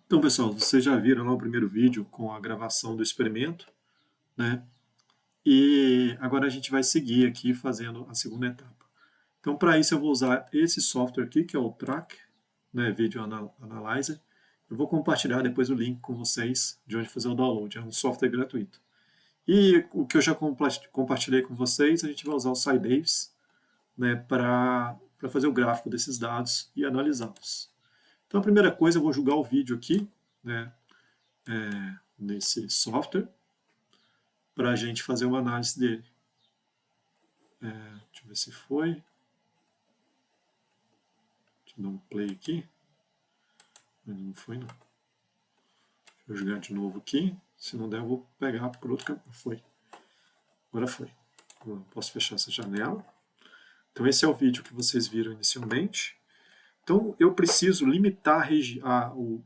Então, pessoal, vocês já viram lá o primeiro vídeo com a gravação do experimento, né? E agora a gente vai seguir aqui fazendo a segunda etapa. Então, para isso eu vou usar esse software aqui, que é o Track, né, Video Analyzer. Eu vou compartilhar depois o link com vocês de onde fazer o download. É um software gratuito. E o que eu já compartilhei com vocês, a gente vai usar o Sybase, né, para fazer o gráfico desses dados e analisá-los. Então, a primeira coisa, eu vou jogar o vídeo aqui, né, nesse software, para a gente fazer uma análise dele. Deixa eu ver se foi. Deixa eu dar um play aqui. Não foi, não. Deixa eu jogar de novo aqui. Se não der, eu vou pegar por outro caminho. Foi. Agora foi. Eu posso fechar essa janela. Então, esse é o vídeo que vocês viram inicialmente. Então, eu preciso limitar o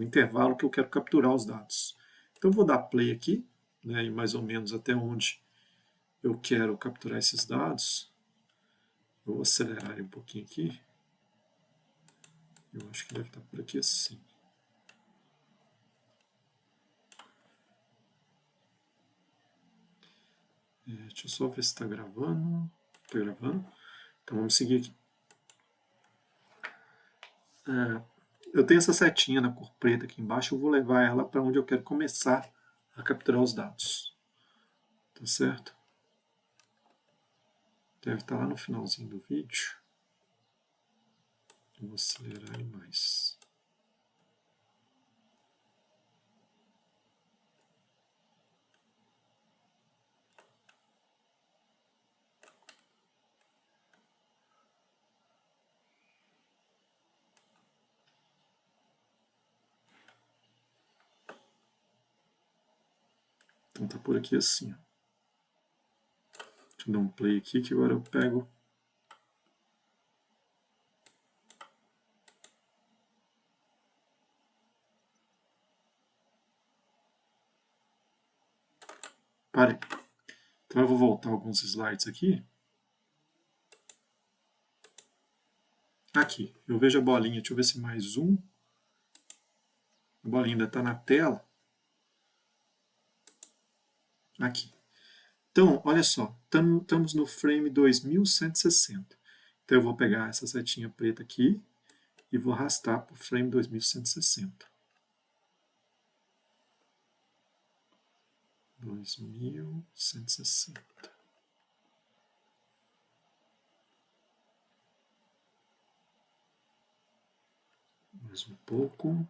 intervalo que eu quero capturar os dados. Então, eu vou dar play aqui, né, e mais ou menos até onde eu quero capturar esses dados. Eu vou acelerar um pouquinho aqui. Eu acho que deve estar por aqui assim. Deixa eu só ver se está gravando. Está gravando. Então vamos seguir aqui. Eu tenho essa setinha na cor preta aqui embaixo. Eu vou levar ela para onde eu quero começar a capturar os dados. Tá certo? Deve estar lá no finalzinho do vídeo. Vou acelerar ele mais. Então tá por aqui assim. Deixa eu dar um play aqui que agora eu pego. Parei. Então eu vou voltar alguns slides aqui. Aqui, eu vejo a bolinha, deixa eu ver se mais um. A bolinha ainda está na tela. Aqui. Então, olha só, estamos no frame 2160. Então eu vou pegar essa setinha preta aqui e vou arrastar para o frame 2160. 2160. Mais um pouco.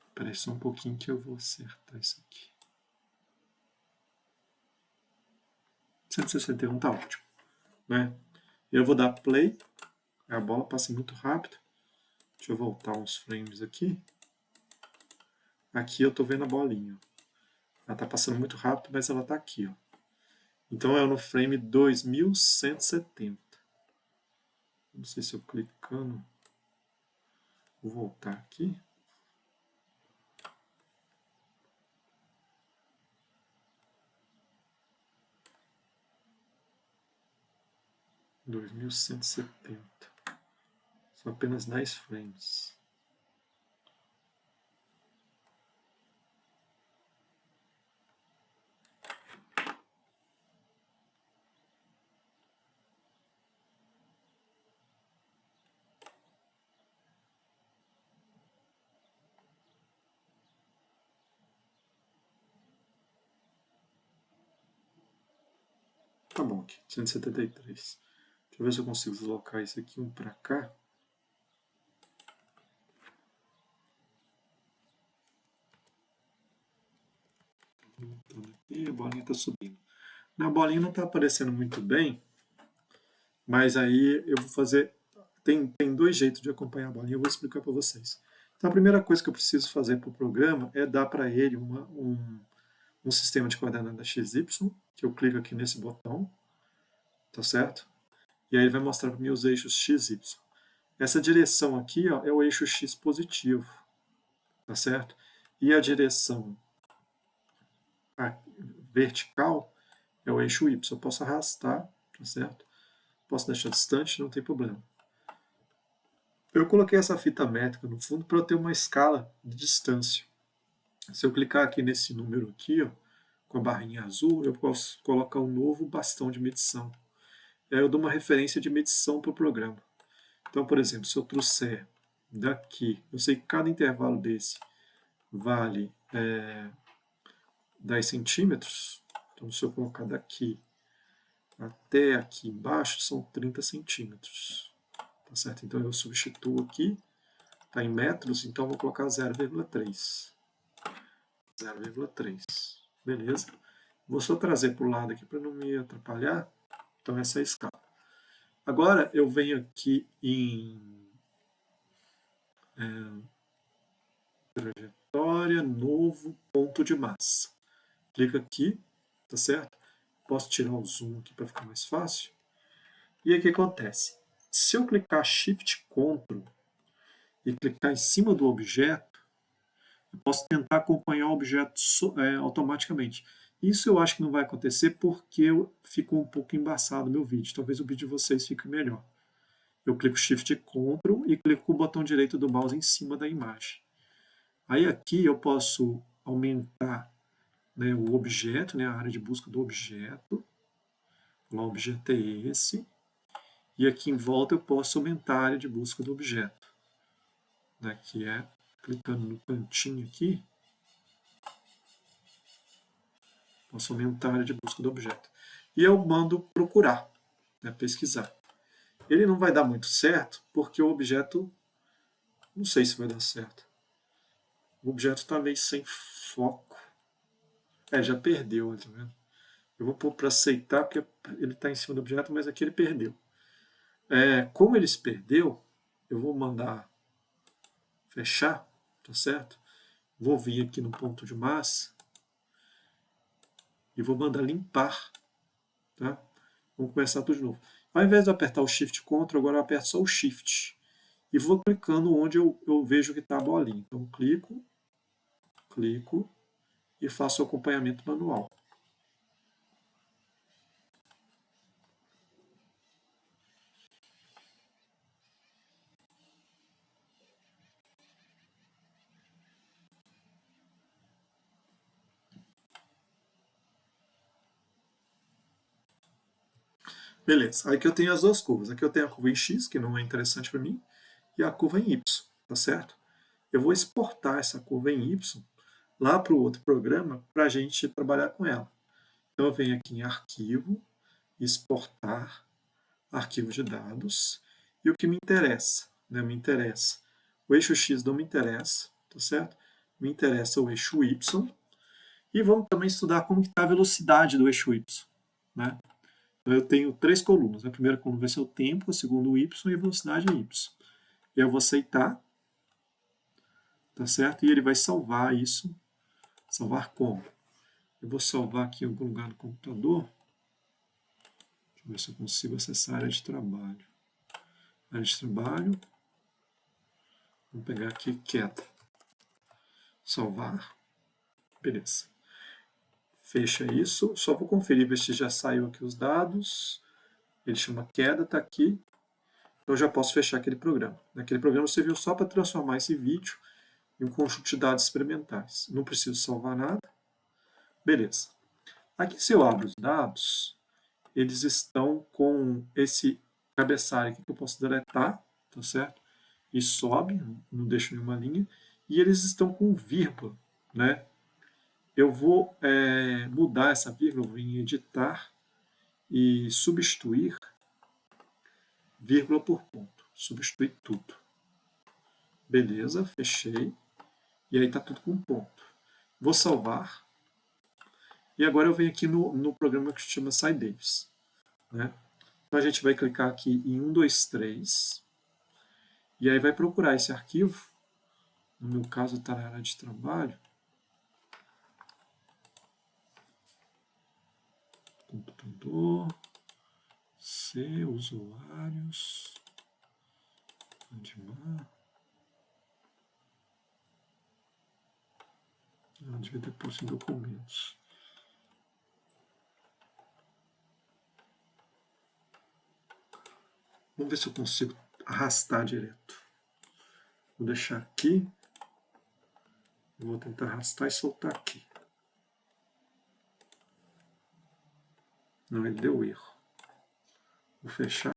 Espera aí só um pouquinho que eu vou acertar isso aqui. 161 está ótimo. Né? Eu vou dar play. A bola passa muito rápido. Deixa eu voltar uns frames aqui. Aqui eu estou vendo a bolinha. Ela está passando muito rápido, mas ela está aqui. Ó. Então é no frame 2170. Não sei se eu clicando. Vou voltar aqui. (2170). 2170. São apenas 10 frames. Tá bom aqui, 173. Deixa eu ver se eu consigo deslocar isso aqui um para cá. E a bolinha está subindo. Na bolinha não está aparecendo muito bem, mas aí eu vou fazer... Tem dois jeitos de acompanhar a bolinha, eu vou explicar para vocês. Então a primeira coisa que eu preciso fazer para o programa é dar para ele um sistema de coordenadas XY, que eu clico aqui nesse botão, tá certo? E aí ele vai mostrar para mim os eixos XY. Essa direção aqui, ó, é o eixo X positivo, tá certo? E a direção vertical é o eixo Y. Eu posso arrastar, tá certo? Posso deixar distante, não tem problema. Eu coloquei essa fita métrica no fundo para eu ter uma escala de distância. Se eu clicar aqui nesse número aqui, ó, com a barrinha azul, eu posso colocar um novo bastão de medição. E aí eu dou uma referência de medição para o programa. Então, por exemplo, se eu trouxer daqui, eu sei que cada intervalo desse vale 10 centímetros. Então, se eu colocar daqui até aqui embaixo, são 30 centímetros. Tá certo? Então, eu substituo aqui, está em metros, então eu vou colocar 0,3. 0,3. Beleza? Vou só trazer para o lado aqui para não me atrapalhar. Então, essa é a escala. Agora, eu venho aqui em trajetória, novo ponto de massa. Clica aqui, tá certo? Posso tirar o zoom aqui para ficar mais fácil. E aí o que acontece? Se eu clicar Shift Ctrl e clicar em cima do objeto, eu posso tentar acompanhar o objeto automaticamente. Isso eu acho que não vai acontecer porque ficou um pouco embaçado o meu vídeo. Talvez o vídeo de vocês fique melhor. Eu clico Shift Ctrl e clico com o botão direito do mouse em cima da imagem. Aí aqui eu posso aumentar, né, o objeto, né, a área de busca do objeto. O objeto é esse. E aqui em volta eu posso aumentar a área de busca do objeto. Né, que é clicando no cantinho aqui. Posso aumentar a área de busca do objeto. E eu mando procurar, né, pesquisar. Ele não vai dar muito certo, porque o objeto, não sei se vai dar certo. O objeto está meio sem foco. Já perdeu, tá vendo? Eu vou pôr para aceitar, porque ele está em cima do objeto, mas aqui ele perdeu. Como ele se perdeu, eu vou mandar fechar, tá certo? Vou vir aqui no ponto de massa e vou mandar limpar, tá? Vamos começar tudo de novo. Ao invés de eu apertar o Shift Ctrl, agora eu aperto só o Shift. E vou clicando onde eu vejo que está a bolinha. Então, clico e faço o acompanhamento manual. Beleza, aqui eu tenho as duas curvas. Aqui eu tenho a curva em X, que não é interessante para mim, e a curva em Y, tá certo? Eu vou exportar essa curva em Y lá para o outro programa para a gente trabalhar com ela. Então eu venho aqui em Arquivo, Exportar, Arquivo de Dados, e o que me interessa, né? O eixo X não me interessa, tá certo? Me interessa o eixo Y, e vamos também estudar como está a velocidade do eixo Y, né? Então eu tenho 3 colunas. A primeira coluna vai ser o tempo, a segunda o Y e a velocidade é Y. E eu vou aceitar, tá certo? E ele vai salvar isso. Salvar como? Eu vou salvar aqui em algum lugar no computador. Deixa eu ver se eu consigo acessar a área de trabalho. Área de trabalho. Vamos pegar aqui queda. Salvar. Beleza. Fecha isso. Só vou conferir, ver se já saiu aqui os dados. Ele chama queda, está aqui. Então eu já posso fechar aquele programa. Aquele programa serviu só para transformar esse vídeo em um conjunto de dados experimentais. Não preciso salvar nada. Beleza. Aqui, se eu abro os dados, eles estão com esse cabeçalho aqui que eu posso deletar, tá certo? E sobe, não deixo nenhuma linha. E eles estão com vírgula, né? Eu vou mudar essa vírgula, vou em editar e substituir vírgula por ponto. Substituir tudo. Beleza, fechei. E aí está tudo com ponto. Vou salvar. E agora eu venho aqui no programa que se chama SciDavis. Né? Então a gente vai clicar aqui em 1, 2, 3. E aí vai procurar esse arquivo. No meu caso está na área de trabalho. Computador. C, usuários. Admar. Eu devia ter posto em documentos. Vamos ver se eu consigo arrastar direto. Vou deixar aqui. Vou tentar arrastar e soltar aqui. Não, ele deu erro. Vou fechar.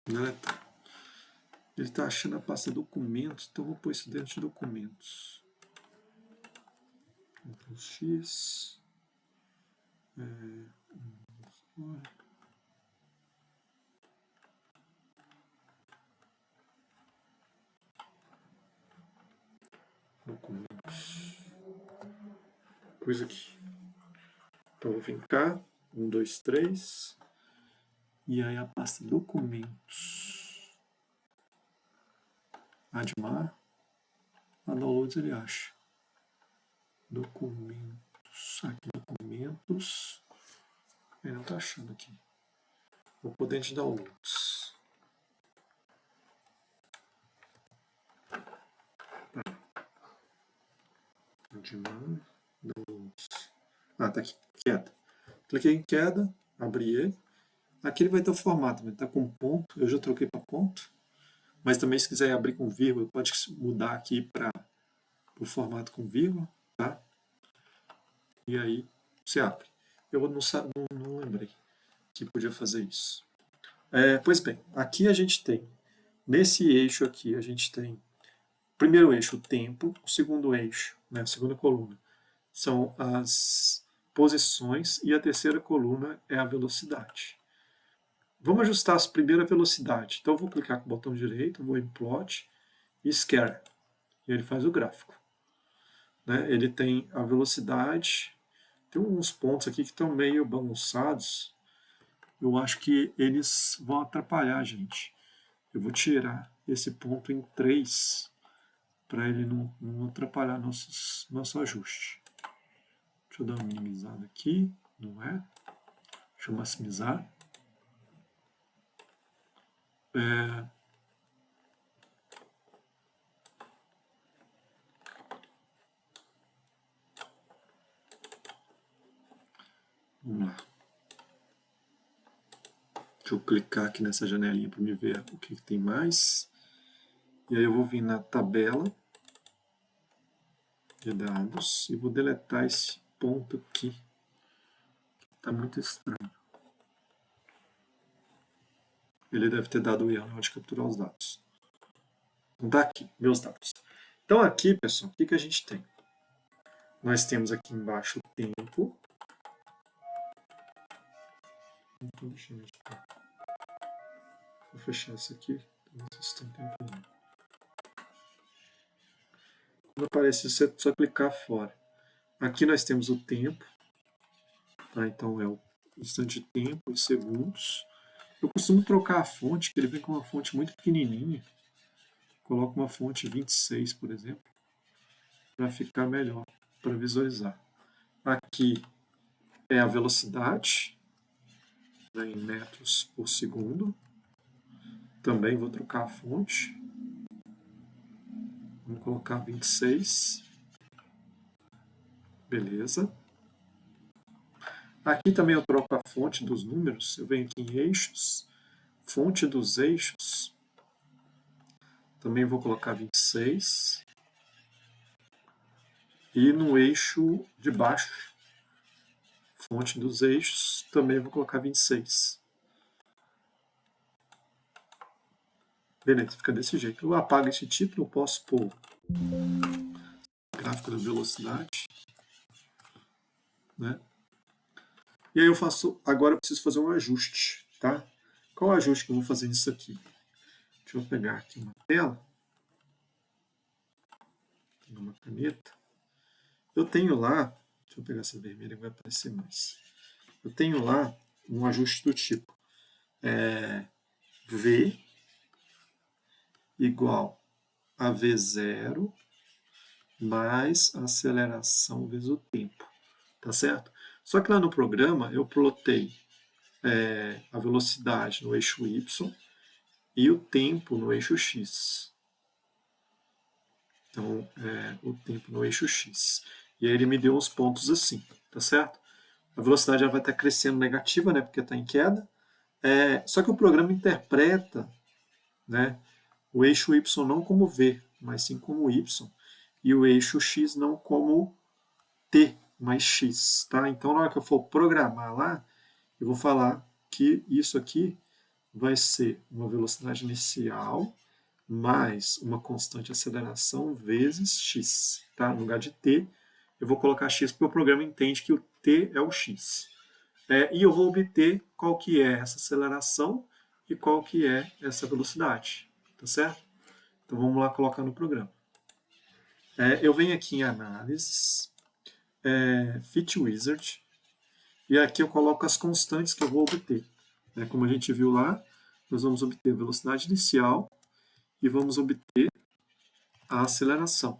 Deletar. Ele está achando a pasta documentos, então vou pôr isso dentro de documentos. Ctrl X. Documentos. Coisa aqui. Então vou vir cá. 1, 2, 3. E aí a pasta documentos. Admar. A downloads ele acha. Documentos. Aqui, documentos. Ele não está achando aqui. Vou pôr dentro de downloads. Tá. Admar. Downloads. Ah, tá aqui. Queda. Cliquei em queda. Abri ele. Aqui ele vai ter o formato. Ele está com ponto. Eu já troquei para ponto. Mas também se quiser abrir com vírgula, pode mudar aqui para o formato com vírgula, tá? E aí você abre. Eu não lembrei que podia fazer isso. Pois bem, aqui a gente tem, nesse eixo aqui, a gente tem, o primeiro eixo, o tempo, o segundo eixo, né, a segunda coluna, são as posições e a terceira coluna é a velocidade. Vamos ajustar a primeira velocidade. Então eu vou clicar com o botão direito, vou em plot e scale. E ele faz o gráfico. Né? Ele tem a velocidade, tem uns pontos aqui que estão meio bagunçados. Eu acho que eles vão atrapalhar a gente. Eu vou tirar esse ponto em 3 para ele não atrapalhar nosso ajuste. Deixa eu dar uma minimizada aqui, não é? Deixa eu maximizar. Vamos lá. Deixa eu clicar aqui nessa janelinha para me ver o que tem mais. E aí eu vou vir na tabela de dados e vou deletar esse ponto aqui. Está muito estranho. Ele deve ter dado erro na hora de capturar os dados. Então tá aqui, meus dados. Então aqui, pessoal, o que a gente tem? Nós temos aqui embaixo o tempo. Vou fechar isso aqui. Não sei se tem tempo não. Quando aparece isso, é só clicar fora. Aqui nós temos o tempo. Tá? Então é o instante de tempo em segundos. Eu costumo trocar a fonte, que ele vem com uma fonte muito pequenininha. Coloco uma fonte 26, por exemplo, para ficar melhor, para visualizar. Aqui é a velocidade, né, em metros por segundo. Também vou trocar a fonte. Vamos colocar 26. Beleza. Aqui também eu troco a fonte dos números. Eu venho aqui em eixos, fonte dos eixos. Também vou colocar 26. E no eixo de baixo, fonte dos eixos, também vou colocar 26. Beleza, fica desse jeito. Eu apago esse título, eu posso pôr gráfico da velocidade. Né? E aí eu faço, agora eu preciso fazer um ajuste, tá? Qual o ajuste que eu vou fazer nisso aqui? Deixa eu pegar aqui uma tela, uma caneta. Eu tenho lá, deixa eu pegar essa vermelha que vai aparecer mais. Eu tenho lá um ajuste do tipo V igual a V0 mais a aceleração vezes o tempo, tá certo? Só que lá no programa eu plotei a velocidade no eixo Y e o tempo no eixo x. Então, o tempo no eixo x. E aí ele me deu uns pontos assim, tá certo? A velocidade já vai estar crescendo negativa, né, porque está em queda. Só que o programa interpreta, né, o eixo y não como v, mas sim como y, e o eixo x não como t mais x. Tá? Então, na hora que eu for programar lá, eu vou falar que isso aqui vai ser uma velocidade inicial mais uma constante aceleração vezes x. Tá? No lugar de t, eu vou colocar x porque o programa entende que o t é o x. E eu vou obter qual que é essa aceleração e qual que é essa velocidade. Tá certo? Então vamos lá colocar no programa. Eu venho aqui em análises, Fit Wizard, e aqui eu coloco as constantes que eu vou obter. Como a gente viu lá, nós vamos obter velocidade inicial e vamos obter a aceleração.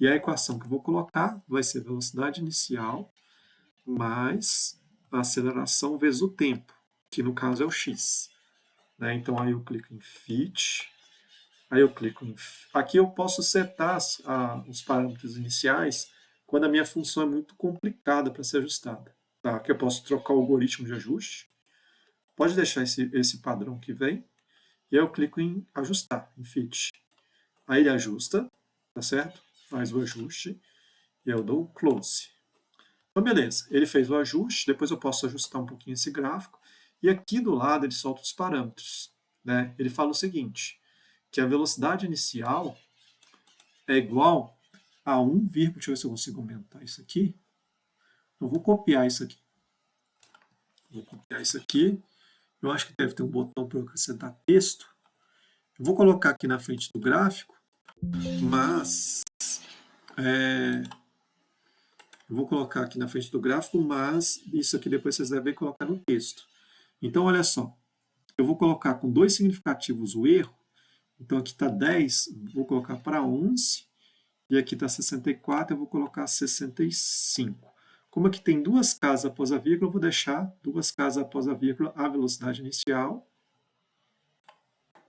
E a equação que eu vou colocar vai ser velocidade inicial mais a aceleração vezes o tempo, que no caso é o x. Então aí eu clico em Fit, aí eu clico em... Aqui eu posso setar os parâmetros iniciais quando a minha função é muito complicada para ser ajustada. Tá? Aqui eu posso trocar o algoritmo de ajuste. Pode deixar esse padrão que vem. E aí eu clico em ajustar, em Fit. Aí ele ajusta, tá certo? Faz o ajuste. E eu dou Close. Então, beleza. Ele fez o ajuste. Depois eu posso ajustar um pouquinho esse gráfico. E aqui do lado ele solta os parâmetros. Ele fala o seguinte, que a velocidade inicial é igual a 1, deixa eu ver se eu consigo aumentar isso aqui. Eu vou copiar isso aqui. Vou copiar isso aqui. Eu acho que deve ter um botão para eu acrescentar texto. Eu vou colocar aqui na frente do gráfico, mas isso aqui depois vocês devem colocar no texto. Então, olha só. Eu vou colocar com 2 significativos o erro. Então, aqui está 10, vou colocar para 11. E aqui está 64, eu vou colocar 65. Como aqui tem 2 casas após a vírgula, eu vou deixar 2 casas após a vírgula a velocidade inicial.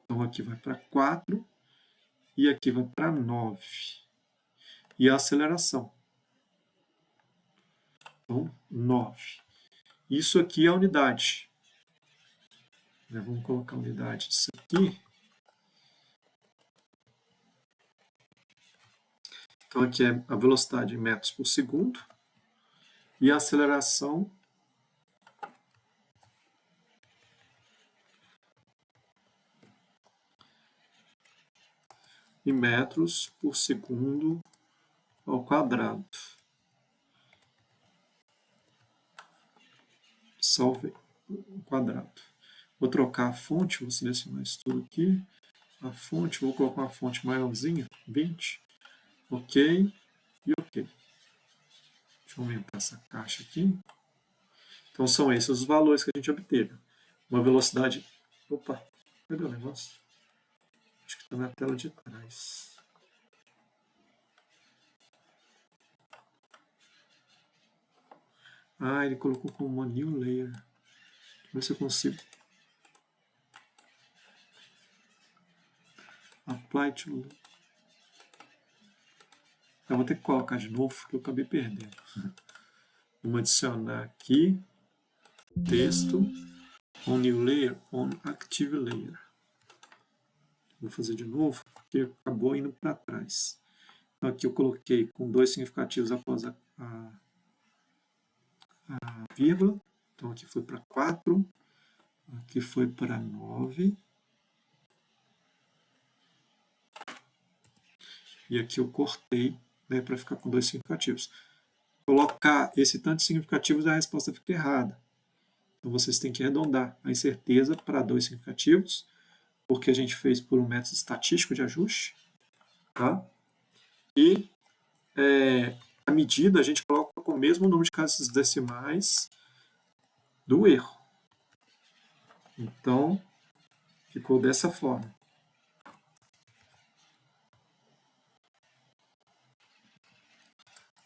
Então, aqui vai para 4 e aqui vai para 9. E a aceleração. Então, 9. Isso aqui é a unidade. Vamos colocar a unidade disso aqui. Então, aqui é a velocidade em metros por segundo. E a aceleração em metros por segundo ao quadrado. Salvei o quadrado. Vou trocar a fonte, vou selecionar isso tudo aqui. A fonte, vou colocar uma fonte maiorzinha, 20. Ok e ok. Deixa eu aumentar essa caixa aqui. Então são esses os valores que a gente obteve. Uma velocidade... Opa, cadê o negócio? Acho que está na tela de trás. Ele colocou como uma new layer. Deixa eu ver se eu consigo. Apply to... Eu vou ter que colocar de novo, porque eu acabei perdendo. Vamos adicionar aqui texto on new layer, on active layer. Vou fazer de novo, porque acabou indo para trás. Então aqui eu coloquei com 2 significativos após a vírgula. Então aqui foi para 4, aqui foi para 9. E aqui eu cortei, para ficar com 2 significativos. Colocar esse tanto de significativos, a resposta fica errada. Então vocês têm que arredondar a incerteza para 2 significativos, porque a gente fez por um método estatístico de ajuste. Tá? E a medida a gente coloca com o mesmo número de casas decimais do erro. Então, ficou dessa forma.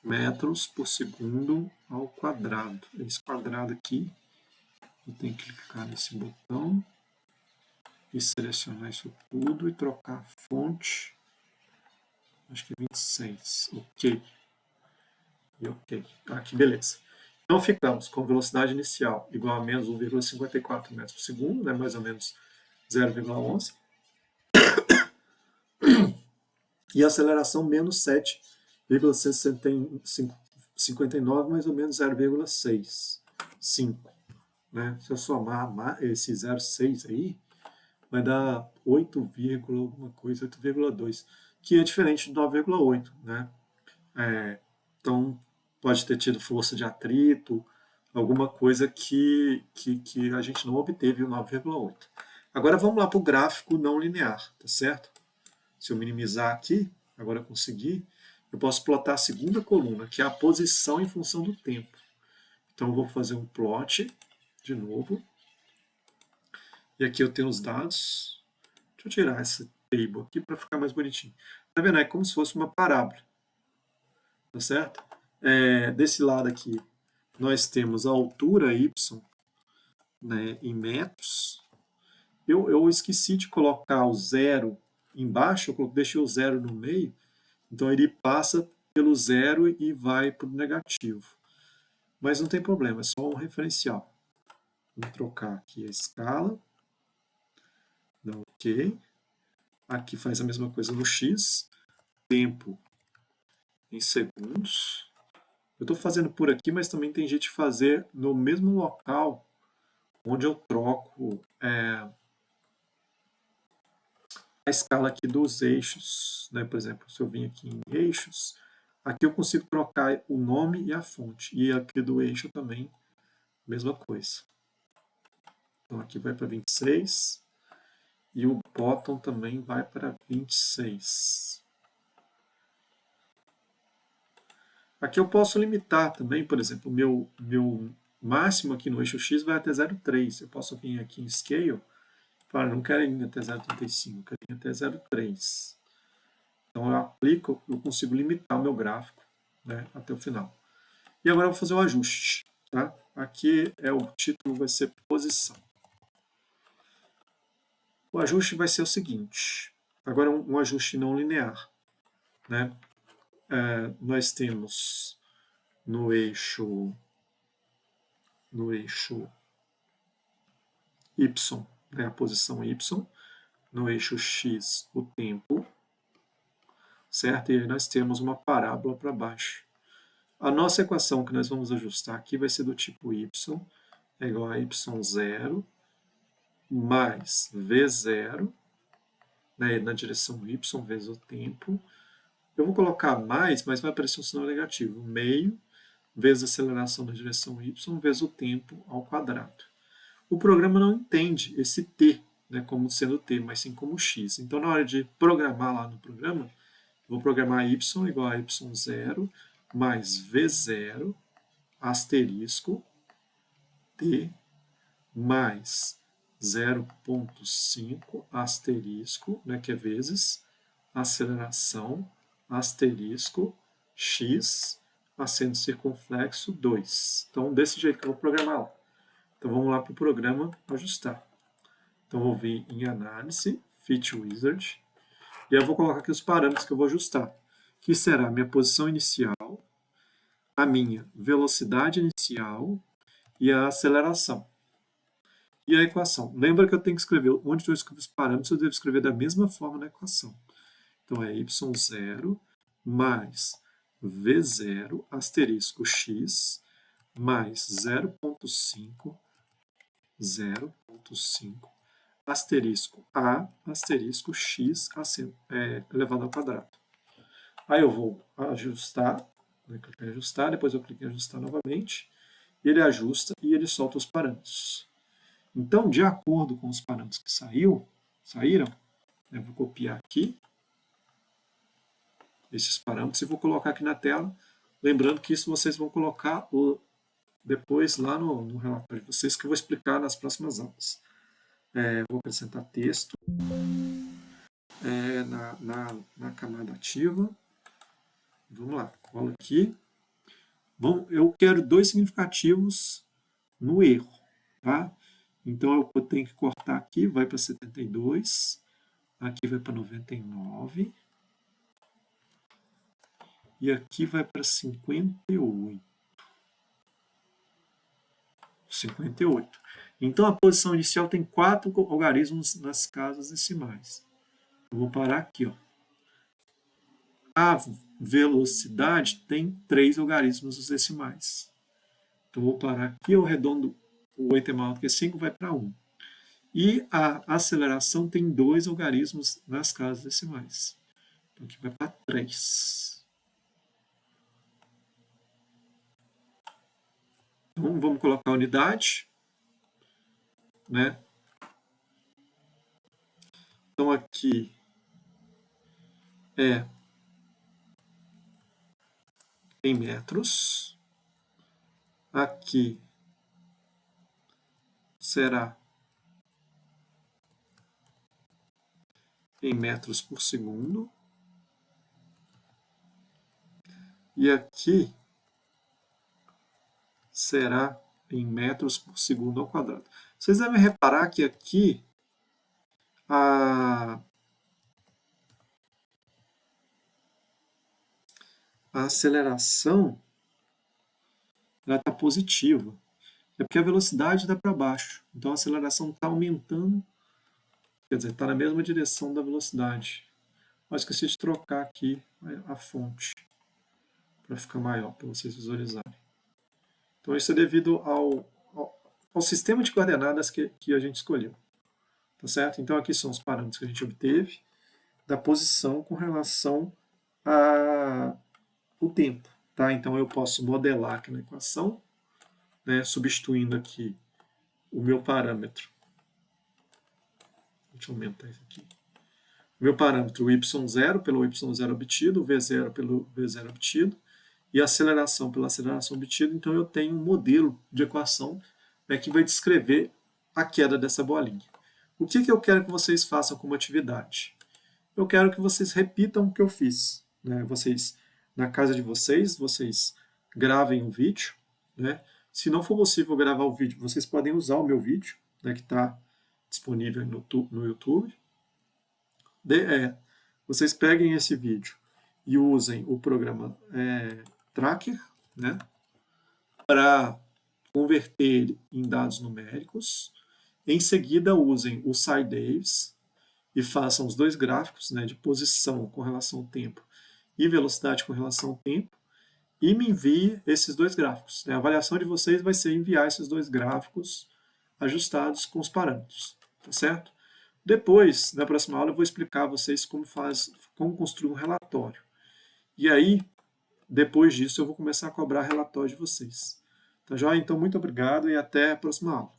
Metros por segundo ao quadrado. Esse quadrado aqui, eu tenho que clicar nesse botão e selecionar isso tudo e trocar a fonte. Acho que 26. Ok. E ok. Aqui, beleza. Então, ficamos com velocidade inicial igual a menos 1,54 metros por segundo, né, mais ou menos 0,11. E a aceleração menos 7,59, mais ou menos 0,65. Né? Se eu somar esse 0,6 aí, vai dar 8, alguma coisa, 8,2, que é diferente do 9,8. Né? Então, pode ter tido força de atrito, alguma coisa que a gente não obteve o 9,8. Agora vamos lá para o gráfico não linear, tá certo? Se eu minimizar aqui, agora eu consegui, eu posso plotar a segunda coluna, que é a posição em função do tempo. Então eu vou fazer um plot de novo. E aqui eu tenho os dados. Deixa eu tirar essa table aqui para ficar mais bonitinho. Tá vendo? É como se fosse uma parábola. Tá certo? Desse lado aqui, nós temos a altura y, né, em metros. Eu esqueci de colocar o zero embaixo, eu deixei o zero no meio. Então ele passa pelo zero e vai para o negativo. Mas não tem problema, é só um referencial. Vou trocar aqui a escala. Dá OK. Aqui faz a mesma coisa no X. Tempo em segundos. Eu estou fazendo por aqui, mas também tem jeito de fazer no mesmo local onde eu troco a escala aqui dos eixos. Né? Por exemplo, se eu vim aqui em eixos, aqui eu consigo trocar o nome e a fonte. E aqui do eixo também, mesma coisa. Então aqui vai para 26. E o bottom também vai para 26. Aqui eu posso limitar também, por exemplo, o meu máximo aqui no eixo X vai até 0,3. Eu posso vir aqui em Scale, falar, não quero ir até 0,35, quero ir até 0,3. Então eu aplico, eu consigo limitar o meu gráfico, né, até o final. E agora eu vou fazer o ajuste. Tá? Aqui o título vai ser posição. O ajuste vai ser o seguinte, agora um ajuste não linear. Né? Nós temos no eixo Y, né, a posição Y, no eixo X o tempo, certo? E aí nós temos uma parábola para baixo. A nossa equação que nós vamos ajustar aqui vai ser do tipo Y é igual a Y0 mais V0, né, na direção Y vezes o tempo. Eu vou colocar mais, mas vai aparecer um sinal negativo. Meio vezes a aceleração na direção y vezes o tempo ao quadrado. O programa não entende esse t, né, como sendo t, mas sim como x. Então, na hora de programar lá no programa, vou programar y igual a y0 mais v0 asterisco t mais 0,5 asterisco, né, que é vezes aceleração asterisco x acento circunflexo 2. Então, desse jeito que eu vou programar lá. Então, vamos lá para o programa ajustar. Então, vou vir em análise, Fit Wizard, e eu vou colocar aqui os parâmetros que eu vou ajustar, que será a minha posição inicial, a minha velocidade inicial e a aceleração. E a equação. Lembra que eu tenho que escrever, onde eu escrevo os parâmetros, eu devo escrever da mesma forma na equação. Então, é y0 mais v0 asterisco x mais 0,5 asterisco a asterisco x elevado ao quadrado. Aí eu vou ajustar, clicar em ajustar, depois eu clico em ajustar novamente, e ele ajusta e ele solta os parâmetros. Então, de acordo com os parâmetros que saíram, eu vou copiar aqui esses parâmetros e vou colocar aqui na tela. Lembrando que isso vocês vão colocar depois lá no relatório de vocês, que eu vou explicar nas próximas aulas. Vou acrescentar texto na camada ativa. Vamos lá, cola aqui. Bom, eu quero 2 significativos no erro. Tá? Então, eu tenho que cortar aqui, vai para 72, aqui vai para 99, e aqui vai para 58. 58. Então, a posição inicial tem 4 algarismos nas casas decimais. Eu vou parar aqui. Ó. A velocidade tem 3 algarismos decimais. Então, eu vou parar aqui, eu arredondo o 8 é maior do que 5, vai para 1. E a aceleração tem 2 algarismos nas casas decimais. Então, aqui vai para 3. Então, vamos colocar a unidade. Né? Então, aqui é em metros. Aqui será em metros por segundo. E aqui será em metros por segundo ao quadrado. Vocês devem reparar que aqui a aceleração está positiva. É porque a velocidade está para baixo. Então a aceleração está aumentando, quer dizer, está na mesma direção da velocidade. Mas esqueci de trocar aqui a fonte para ficar maior, para vocês visualizarem. Então isso é devido ao sistema de coordenadas que a gente escolheu. Tá certo? Então aqui são os parâmetros que a gente obteve da posição com relação ao tempo. Tá? Então eu posso modelar aqui na equação, né, substituindo aqui o meu parâmetro. Deixa eu aumentar isso aqui. O meu parâmetro, o y0 pelo y0 obtido, o v0 pelo v0 obtido, e a aceleração pela aceleração obtida. Então eu tenho um modelo de equação, né, que vai descrever a queda dessa bolinha. O que eu quero que vocês façam como atividade? Eu quero que vocês repitam o que eu fiz. Né? Vocês, na casa de vocês gravem um vídeo. Né? Se não for possível gravar o vídeo, vocês podem usar o meu vídeo, né, que está disponível no YouTube. Vocês peguem esse vídeo e usem o programa Tracker, né, para converter em dados numéricos. Em seguida, usem o SciDaves e façam os 2 gráficos, né, de posição com relação ao tempo e velocidade com relação ao tempo, e me envie esses 2 gráficos. Né? A avaliação de vocês vai ser enviar esses 2 gráficos ajustados com os parâmetros. Tá certo? Depois, na próxima aula, eu vou explicar a vocês como construir um relatório. E aí, depois disso, eu vou começar a cobrar relatório de vocês. Tá joia? Então, muito obrigado e até a próxima aula.